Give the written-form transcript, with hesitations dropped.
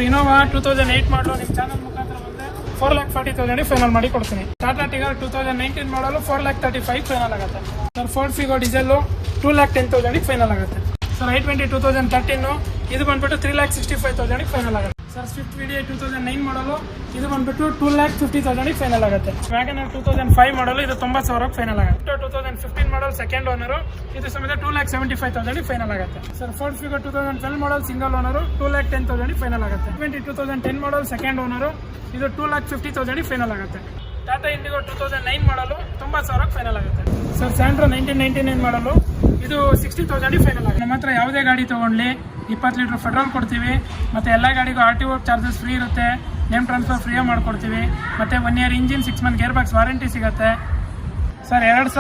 Sir Innova 2008 ಮಾಡಲು ನಿಮ್ಮ channel ಮುಖಾಂತರ ಬಂದರೆ 4,40,000 ಫೈನಲ್ ಮಾಡಿ ಕೊಡ್ತೀನಿ. ಟಾಟಾ ಟಿಗರ್ 2019 ಮಾಡಲು 4,35,000 ಫೈನಲ್ ಆಗುತ್ತೆ. Sir Ford Figo diesel 2,10,000 final ಆಗುತ್ತೆ. ಸರ್ i20 2013 ಇದು ಬಂದ್ಬಿಟ್ಟು 3,65,000 ಫೈನಲ್ ಆಗುತ್ತೆ. ಸರ್ ಸ್ವಿಫ್ಟ್ ವಿಡಿಯೋ 2009 ಮಾಡಲು ಇದು ಬಂದ್ಬಿಟ್ಟು 2,50,000 ಫೈನಲ್ ಆಗುತ್ತೆ. ವ್ಯಾಗನರ್ 2005 ಮಾಡಲು ಇದು 90,000 ಫೈನಲ್ ಆಗುತ್ತೆ. 2015 ಮಾಡಲ್ ಸೆಕೆಂಡ್ ಓನರು ಇದು ಸಮೇತ 2,75,000 ಫೈನಲ್ ಆಗುತ್ತೆ. Sir Ford Figo 2012 model single owner 2,10,000 final ಆಗುತ್ತೆ. 2010 ಮಾಡಲ್ ಸೆಕೆಂಡ್ ಓನರು ಇದು 2,50,000 ಫೈನಲ್ ಆಗುತ್ತೆ. ಟಾಟಾ ಇಂಡಿಗೋ 2009 ಮಾಡಲು 90,000 ಫೈನಲ್ ಆಗುತ್ತೆ. ಸರ್ ಸ್ಯಾಂಟ್ರೋ 1999 ಮಾಡಲು ಇದು 60,000 ಫೈನಲ್ ಆಗುತ್ತೆ. ನಮ್ಮ ಹತ್ರ ಯಾವುದೇ ಗಾಡಿ ತೊಗೊಂಡ್ಲಿ 20 ಲೀಟರ್ ಪೆಟ್ರೋಲ್ ಕೊಡ್ತೀವಿ. ಮತ್ತು ಎಲ್ಲ ಗಾಡಿಗೂ RTO ಚಾರ್ಜಸ್ ಫ್ರೀ ಇರುತ್ತೆ. ನೇಮ್ ಟ್ರಾನ್ಸ್ಫರ್ ಫ್ರೀಯಾಗಿ ಮಾಡ್ಕೊಡ್ತೀವಿ. ಮತ್ತು 1 year engine 6 month gear box warranty ಸಿಗುತ್ತೆ. ಸರ್ 2,000